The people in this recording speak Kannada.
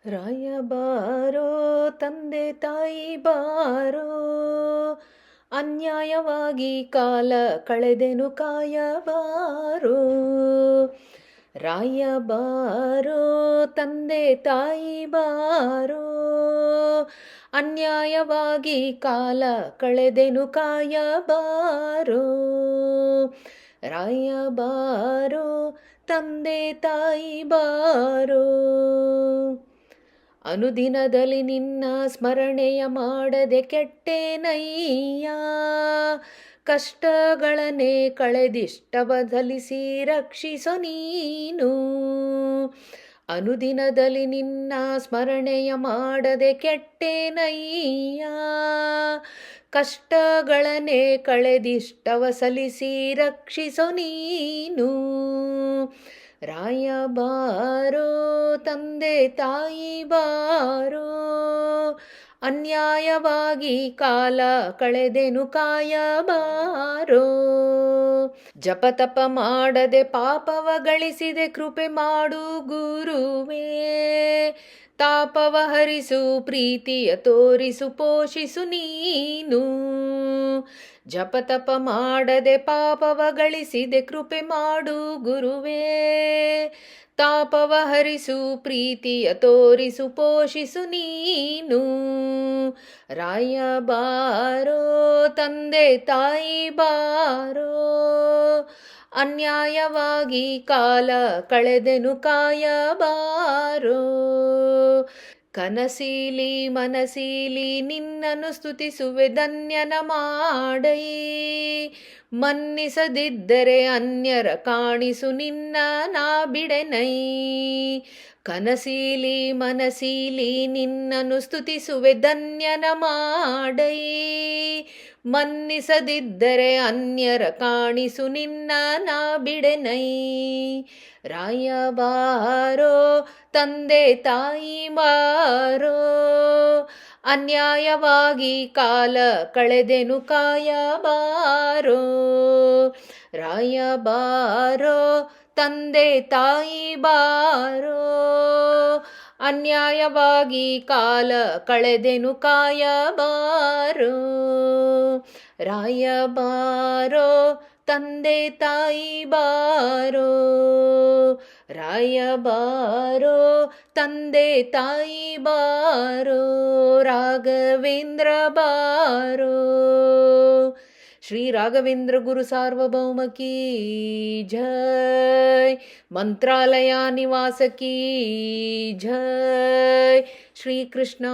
ರಾಯ ಬಾರೋ ತಂದೆ ತಾಯಿ ಬಾರೋ, ಅನ್ಯಾಯವಾಗಿ ಕಾಲ ಕಳೆದೆನು ಕಾಯ ಬಾರೋ. ರಾಯ ಬಾರೋ ತಂದೆ ತಾಯಿ ಬಾರೋ, ಅನ್ಯಾಯವಾಗಿ ಕಾಲ ಕಳೆದೆನು ಕಾಯ ಬಾರೋ. ರಾಯ ಬಾರೋ ತಂದೆ ತಾಯಿ ಬಾರೋ. ಅನುದಿನದಲ್ಲಿ ನಿನ್ನ ಸ್ಮರಣೆಯ ಮಾಡದೆ ಕೆಟ್ಟೇನಯ್ಯ, ಕಷ್ಟಗಳನ್ನೇ ಕಳೆದಿಷ್ಟವ ಸಲಿಸಿ ರಕ್ಷಿಸೋ ನೀನು. ಅನುದಿನದಲ್ಲಿ ನಿನ್ನ ಸ್ಮರಣೆಯ ಮಾಡದೆ ಕೆಟ್ಟೇನಯ್ಯ, ಕಷ್ಟಗಳನ್ನೇ ಕಳೆದಿಷ್ಟವ ಸಲಿಸಿ ರಕ್ಷಿಸೋ ನೀನು. ರಾಯ ಬಾರೋ ತಂದೆ ತಾಯಿ ಬಾರೋ, ಅನ್ಯಾಯವಾಗಿ ಕಾಲ ಕಳೆದೆನು ಕಾಯ ಬಾರೋ. ಜಪತಪ ಮಾಡದೆ ಪಾಪವ ಗಳಿಸಿದೆ ಕೃಪೆ ಮಾಡು ಗುರುವೇ, ತಾಪವ ಹರಿಸು ಪ್ರೀತಿಯ ತೋರಿಸು ಪೋಷಿಸು ನೀನು. ಜಪತಪ ಮಾಡದೆ ಪಾಪವ ಗಳಿಸಿದೆ ಕೃಪೆ ಮಾಡು ಗುರುವೇ, ತಾಪವ ಹರಿಸು ಪ್ರೀತಿಯ ತೋರಿಸು ಪೋಷಿಸು ನೀನು. ರಾಯ ಬಾರೋ ತಂದೆ ತಾಯಿ ಬಾರೋ, ಅನ್ಯಾಯವಾಗಿ ಕಾಲ ಕಳೆದೆನು ಕಾಯ ಬಾರೋ. ಕನಸೀಲಿ ಮನಸೀಲಿ ನಿನ್ನನ್ನು ಸ್ತುತಿಸುವೆ ಧನ್ಯನ ಮಾಡೈ, ಮನ್ನಿಸದಿದ್ದರೆ ಅನ್ಯರ ಕಾಣಿಸು ನಿನ್ನ ನಾ ಬಿಡೆನೈ. ಕನಸೀಲಿ ಮನಸೀಲಿ ನಿನ್ನನ್ನು ಸ್ತುತಿಸುವೆ ಧನ್ಯನ ಮಾಡೈ, ಮನ್ನಿಸದಿದ್ದರೆ ಅನ್ಯರ ಕಾಣಿಸು ನಿನ್ನ ನಾ ಬಿಡೆನೈ. ರಾಯ ಬಾರೋ ತಂದೆ ತಾಯಿ ಬಾರೋ, ಅನ್ಯಾಯವಾಗಿ ಕಾಲ ಕಳೆದೆನು ಕಾಯ ಬಾರೋ. ರಾಯ ಬಾರೋ ತಂದೆ ತಾಯಿ ಬಾರೋ, ಅನ್ಯಾಯವಾಗಿ ಕಾಲ ಕಳೆದೆನು ಕಾಯ ಬಾರೋ. ರಾಯ ಬಾರೋ ತಂದೆ ತಾಯಿ ಬಾರೋ, ರಾಯ ಬಾರೋ ತಂದೆ ತಾಯಿ ಬಾರೋ. ರಾಘವೇಂದ್ರ ಬಾರೋ. ಶ್ರೀ ರಾಘವೇಂದ್ರ ಗುರು ಸಾರ್ವಭೌಮ ಕೀ ಜೈ. ಮಂತ್ರಾಲಯ ನಿವಾಸ ಕೀ ಜೈ. ಶ್ರೀಕೃಷ್ಣಾರ್ಪಣಮಸ್ತು.